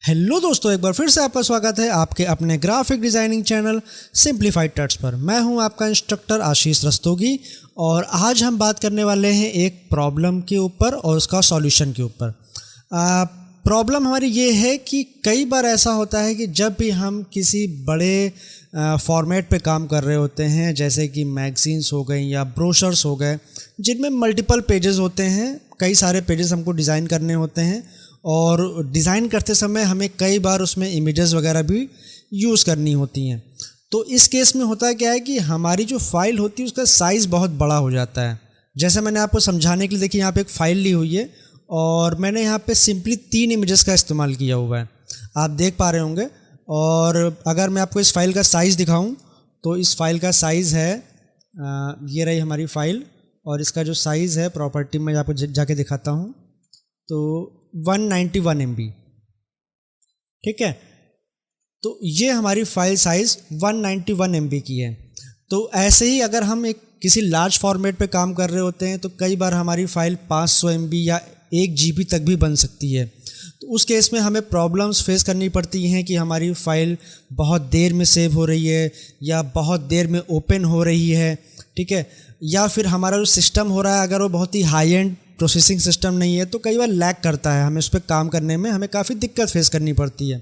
Hello दोस्तों, एक बार फिर से आपका स्वागत है आपके अपने graphic designing channel simplified touch पर। मैं हूं आपका इंस्ट्रक्टर आशीष रस्तोगी और आज हम बात करने वाले हैं एक प्रॉब्लम के ऊपर और उसका सॉल्यूशन के ऊपर। प्रॉब्लम हमारी ये है कि कई बार ऐसा होता है कि जब भी हम किसी बड़े फॉर्मेट पे काम कर रहे होते हैं, जैसे कि मैगजीन्स हो गई या ब्रोशर्स हो गए, जिनमें मल्टीपल पेजेस होते हैं, कई सारे पेजेस हमको डिज़ाइन करने होते हैं और डिज़ाइन करते समय हमें कई बार उसमें इमेजेस वगैरह भी यूज़ करनी होती हैं। तो इस केस में होता क्या है कि हमारी जो फाइल होती है उसका साइज़ बहुत बड़ा हो जाता है। जैसे मैंने आपको समझाने के लिए देखिए यहाँ पे एक फ़ाइल ली हुई है और मैंने यहाँ पे सिंपली 3 इमेजेस का इस्तेमाल किया हुआ है, आप देख पा रहे होंगे। और अगर मैं आपको इस फाइल का साइज़ दिखाऊँ तो इस फाइल का साइज़ है ये रही हमारी फ़ाइल और इसका जो साइज़ है प्रॉपर्टी में आपको जाके दिखाता हूँ तो 191 MB, ठीक है। तो ये हमारी फ़ाइल साइज़ 191 MB की है। तो ऐसे ही अगर हम एक किसी लार्ज फॉर्मेट पे काम कर रहे होते हैं तो कई बार हमारी फ़ाइल 500 MB या 1 GB तक भी बन सकती है। तो उस केस में हमें प्रॉब्लम्स फेस करनी पड़ती हैं कि हमारी फ़ाइल बहुत देर में सेव हो रही है या बहुत देर में ओपन हो रही है, ठीक है। या फिर हमारा जो सिस्टम हो रहा है अगर वो बहुत ही हाई एंड प्रोसेसिंग सिस्टम नहीं है तो कई बार लैग करता है, हमें उस पर काम करने में हमें काफ़ी दिक्कत फेस करनी पड़ती है।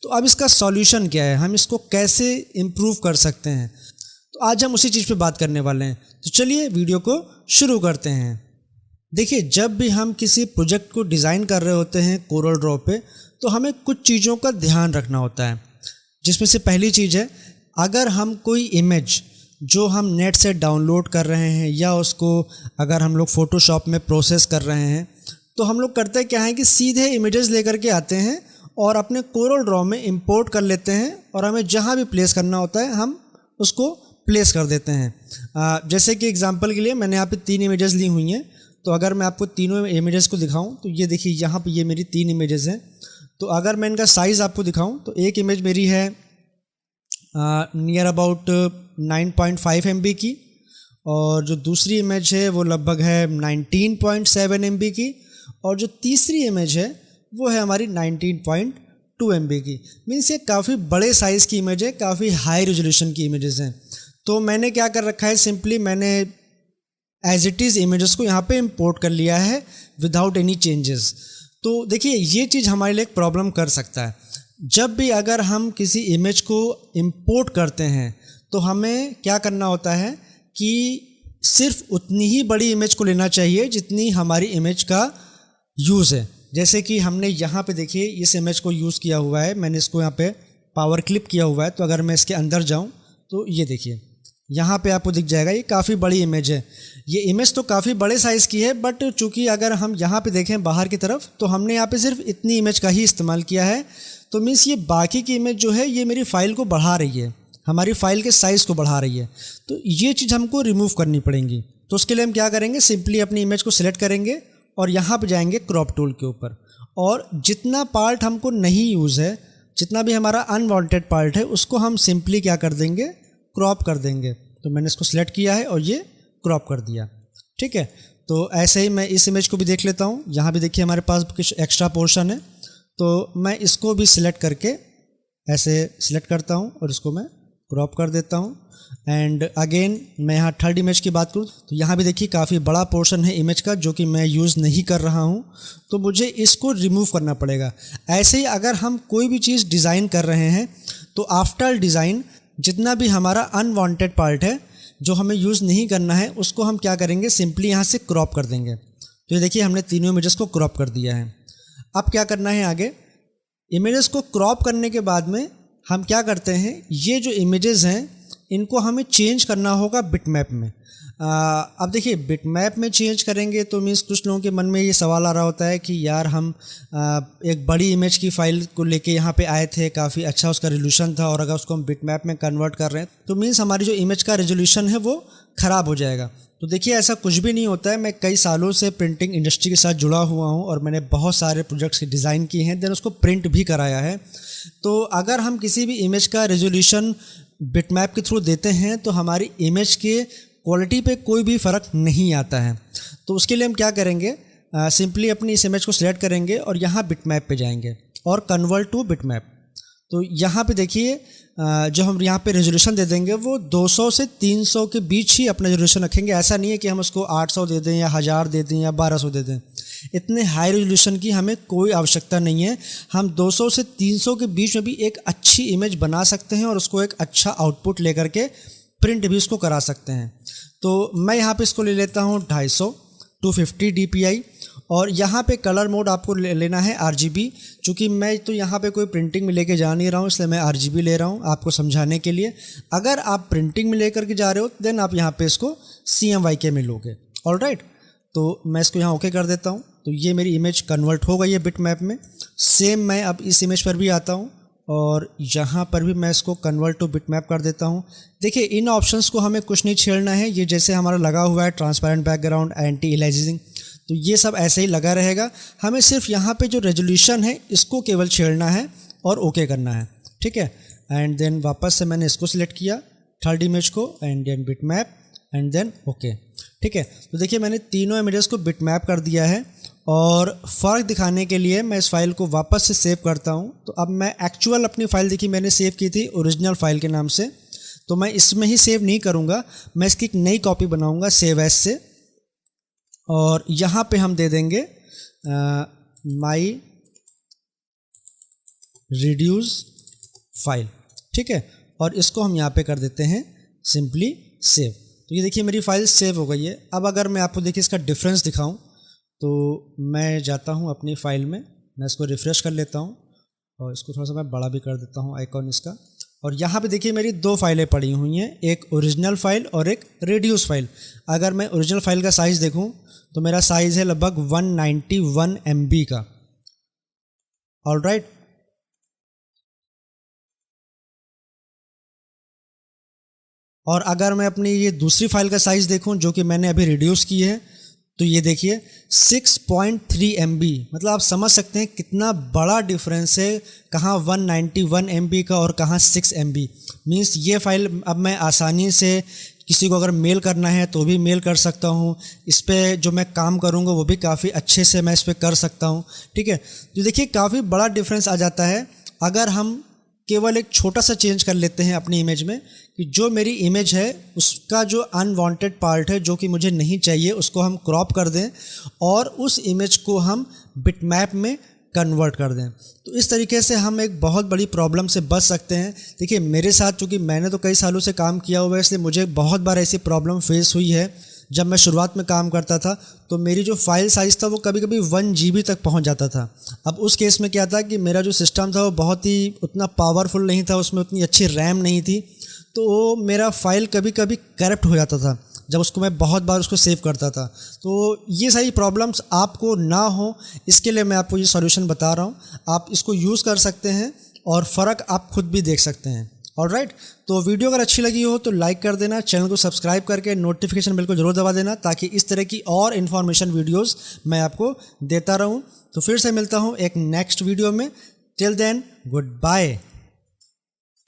तो अब इसका सॉल्यूशन क्या है, हम इसको कैसे इम्प्रूव कर सकते हैं, तो आज हम उसी चीज़ पे बात करने वाले हैं। तो चलिए वीडियो को शुरू करते हैं। देखिए, जब भी हम किसी प्रोजेक्ट को डिज़ाइन कर रहे होते हैं कोरल ड्रॉ पे, तो हमें कुछ चीज़ों का ध्यान रखना होता है, जिसमें से पहली चीज़ है, अगर हम कोई इमेज जो हम नेट से डाउनलोड कर रहे हैं या उसको अगर हम लोग फ़ोटोशॉप में प्रोसेस कर रहे हैं तो हम लोग करते क्या है कि सीधे इमेजेस लेकर के आते हैं और अपने कोरल ड्रॉ में इंपोर्ट कर लेते हैं और हमें जहाँ भी प्लेस करना होता है हम उसको प्लेस कर देते हैं। जैसे कि एग्जांपल के लिए मैंने यहाँ पे 3 इमेजेस ली हुई हैं, तो अगर मैं आपको तीनों इमेजेस को दिखाऊं तो ये देखिए यहाँ पे ये मेरी 3 इमेजेस हैं। तो अगर मैं इनका साइज़ आपको दिखाऊं तो एक इमेज मेरी है नियर अबाउट 9.5 MB की और जो दूसरी इमेज है वो लगभग है 19.7 MB की और जो तीसरी इमेज है वो है हमारी 19.2 MB की। मीन्स ये काफ़ी बड़े साइज़ की इमेज है, काफ़ी हाई रेजोल्यूशन की इमेजेस हैं। तो मैंने क्या कर रखा है, सिंपली मैंने एज इट इज़ इमेजेस को यहाँ पे इंपोर्ट कर लिया है विदाउट एनी चेंजेस। तो देखिए ये चीज़ हमारे लिए एक प्रॉब्लम कर सकता है। जब भी अगर हम किसी इमेज को इंपोर्ट करते हैं तो हमें क्या करना होता है कि सिर्फ उतनी ही बड़ी इमेज को लेना चाहिए जितनी हमारी इमेज का यूज़ है। जैसे कि हमने यहाँ पे देखिए इस इमेज को यूज़ किया हुआ है, मैंने इसको यहाँ पे पावर क्लिप किया हुआ है। तो अगर मैं इसके अंदर जाऊँ तो ये देखिए यहाँ पे आपको दिख जाएगा, ये काफ़ी बड़ी इमेज है। ये इमेज तो काफ़ी बड़े साइज़ की है, बट चूँकि अगर हम यहाँ पे देखें बाहर की तरफ तो हमने यहाँ पे सिर्फ इतनी इमेज का ही इस्तेमाल किया है। तो मीन्स ये बाकी की इमेज जो है ये मेरी फ़ाइल को बढ़ा रही है, हमारी फ़ाइल के साइज़ को बढ़ा रही है। तो ये चीज़ हमको रिमूव करनी पड़ेगी। तो उसके लिए हम क्या करेंगे, सिंपली अपनी इमेज को सिलेक्ट करेंगे और यहाँ पे जाएंगे क्रॉप टूल के ऊपर और जितना पार्ट हमको नहीं यूज़ है, जितना भी हमारा अनवांटेड पार्ट है, उसको हम सिंपली क्या कर देंगे, क्रॉप कर देंगे। तो मैंने इसको सिलेक्ट किया है और ये क्रॉप कर दिया, ठीक है। तो ऐसे ही मैं इस इमेज को भी देख लेता हूँ। यहाँ भी देखिए हमारे पास कुछ एक्स्ट्रा पोर्शन है, तो मैं इसको भी सिलेक्ट करके ऐसे सिलेक्ट करता हूँ और इसको मैं क्रॉप कर देता हूँ। एंड अगेन मैं यहाँ थर्ड इमेज की बात करूँ तो यहाँ भी देखिए काफ़ी बड़ा पोर्शन है इमेज का जो कि मैं यूज़ नहीं कर रहा हूँ, तो मुझे इसको रिमूव करना पड़ेगा। ऐसे ही अगर हम कोई भी चीज़ डिज़ाइन कर रहे हैं तो आफ्टर डिज़ाइन जितना भी हमारा अनवांटेड पार्ट है जो हमें यूज़ नहीं करना है उसको हम क्या करेंगे, सिंपली यहाँ से क्रॉप कर देंगे। तो ये देखिए हमने तीनों इमेजेस को क्रॉप कर दिया है। अब क्या करना है आगे, इमेजेस को क्रॉप करने के बाद में हम क्या करते हैं, ये जो इमेजेस हैं इनको हमें चेंज करना होगा बिटमैप में। अब देखिए बिटमैप में चेंज करेंगे तो मीन्स कुछ लोगों के मन में ये सवाल आ रहा होता है कि यार हम एक बड़ी इमेज की फ़ाइल को लेके यहाँ पे आए थे, काफ़ी अच्छा उसका रेजोल्यूशन था और अगर उसको हम बिटमैप में कन्वर्ट कर रहे हैं तो मीन्स हमारी जो इमेज का रेजोल्यूशन है वो ख़राब हो जाएगा। तो देखिए ऐसा कुछ भी नहीं होता है। मैं कई सालों से प्रिंटिंग इंडस्ट्री के साथ जुड़ा हुआ हूँ और मैंने बहुत सारे प्रोजेक्ट्स डिज़ाइन किए हैं, देन उसको प्रिंट भी कराया है। तो अगर हम किसी भी इमेज का रेजोल्यूशन बिटमैप के थ्रू देते हैं तो हमारी इमेज के क्वालिटी पे कोई भी फ़र्क नहीं आता है। तो उसके लिए हम क्या करेंगे, सिंपली अपनी इस इमेज को सिलेक्ट करेंगे और यहाँ बिटमैप पे जाएंगे और कन्वर्ट टू बिटमैप। तो यहाँ पे देखिए जो हम यहाँ पे रेजोल्यूशन दे देंगे वो 200 से 300 के बीच ही अपना रेजोल्यूशन रखेंगे। ऐसा नहीं है कि हम उसको 800 दे दें या 1000 दे दें या 1200 दे दें। इतने हाई रेजोल्यूशन की हमें कोई आवश्यकता नहीं है। हम 200 से 300 के बीच में भी एक अच्छी इमेज बना सकते हैं और उसको एक अच्छा आउटपुट लेकर के प्रिंट भी उसको करा सकते हैं। तो मैं यहाँ पे इसको ले लेता हूँ 250 250 DPI और यहाँ पे कलर मोड आपको लेना है RGB। चूँकि मैं तो यहाँ पे कोई प्रिंटिंग में लेके जा नहीं रहा हूँ इसलिए मैं RGB ले रहा हूँ आपको समझाने के लिए। अगर आप प्रिंटिंग में लेकर के जा रहे हो देन आप यहाँ पे इसको CMYK में लोगे। ऑलराइट, तो मैं इसको यहाँ ओके कर देता हूँ। तो ये मेरी इमेज कन्वर्ट हो गई है बिटमैप में। सेम मैं अब इस इमेज पर भी आता हूँ और यहाँ पर भी मैं इसको कन्वर्ट टू बिटमैप कर देता हूँ। देखिए इन ऑप्शंस को हमें कुछ नहीं छेड़ना है। ये जैसे हमारा लगा हुआ है ट्रांसपेरेंट बैकग्राउंड, एंटी एलाइजिंग, तो ये सब ऐसे ही लगा रहेगा। हमें सिर्फ यहाँ पे जो रेजोल्यूशन है इसको केवल छेड़ना है और ओके करना है, ठीक है। एंड देन वापस से मैंने इसको सिलेक्ट किया थर्ड इमेज को and then bitmap and then okay, ठीक है। तो देखिए मैंने तीनों इमेजेस को बिटमैप कर दिया है और फ़र्क दिखाने के लिए मैं इस फाइल को वापस से सेव करता हूँ। तो अब मैं एक्चुअल अपनी फ़ाइल देखिए मैंने सेव की थी ओरिजिनल फ़ाइल के नाम से, तो मैं इसमें ही सेव नहीं करूँगा, मैं इसकी एक नई कॉपी बनाऊँगा सेव एज से और यहाँ पे हम दे देंगे माई रिड्यूस फाइल, ठीक है। और इसको हम यहाँ पे कर देते हैं सिंपली सेव। तो ये देखिए मेरी फ़ाइल सेव हो गई है। अब अगर मैं आपको देखिए इसका डिफरेंस दिखाऊं तो मैं जाता हूं अपनी फ़ाइल में, मैं इसको रिफ़्रेश कर लेता हूं और इसको थोड़ा सा मैं बड़ा भी कर देता हूं आइकॉन इसका। और यहाँ पे देखिए मेरी दो फाइलें पड़ी हुई हैं, एक ओरिजिनल फ़ाइल और एक रिड्यूस फाइल। अगर मैं ओरिजिनल फ़ाइल का साइज़ देखूं तो मेरा साइज़ है लगभग 191 MB का। ऑलराइट, और अगर मैं अपनी ये दूसरी फाइल का साइज़ देखूं जो कि मैंने अभी रिड्यूस की है तो ये देखिए 6.3 MB। मतलब आप समझ सकते हैं कितना बड़ा डिफरेंस है, कहाँ 191 MB का और कहाँ 6 MB। मीन्स ये फ़ाइल अब मैं आसानी से किसी को अगर मेल करना है तो भी मेल कर सकता हूँ। इस पर जो मैं काम करूँगा वो भी काफ़ी अच्छे से मैं इस पर कर सकता हूँ, ठीक है। तो देखिए काफ़ी बड़ा डिफरेंस आ जाता है अगर हम केवल एक छोटा सा चेंज कर लेते हैं अपनी इमेज में कि जो मेरी इमेज है उसका जो अनवांटेड पार्ट है जो कि मुझे नहीं चाहिए उसको हम क्रॉप कर दें और उस इमेज को हम बिटमैप में कन्वर्ट कर दें। तो इस तरीके से हम एक बहुत बड़ी प्रॉब्लम से बच सकते हैं। देखिए मेरे साथ चूँकि मैंने तो कई सालों से काम किया हुआ है इसलिए मुझे बहुत बार ऐसी प्रॉब्लम फेस हुई है। जब मैं शुरुआत में काम करता था तो मेरी जो फाइल साइज़ था वो कभी कभी 1 GB तक पहुंच जाता था। अब उस केस में क्या था कि मेरा जो सिस्टम था वो बहुत ही उतना पावरफुल नहीं था, उसमें उतनी अच्छी रैम नहीं थी, तो मेरा फ़ाइल कभी कभी करप्ट हो जाता था जब उसको मैं बहुत बार उसको सेव करता था। तो ये सारी प्रॉब्लम्स आपको ना हो इसके लिए मैं आपको ये सॉल्यूशन बता रहा हूँ। आप इसको यूज़ कर सकते हैं और फ़र्क आप खुद भी देख सकते हैं। ऑलराइट, तो वीडियो अगर अच्छी लगी हो तो लाइक कर देना, चैनल को सब्सक्राइब करके नोटिफिकेशन बेल को जरूर दबा देना ताकि इस तरह की और इन्फॉर्मेशन वीडियोस मैं आपको देता रहूं। तो फिर से मिलता हूं एक नेक्स्ट वीडियो में। Till then good bye.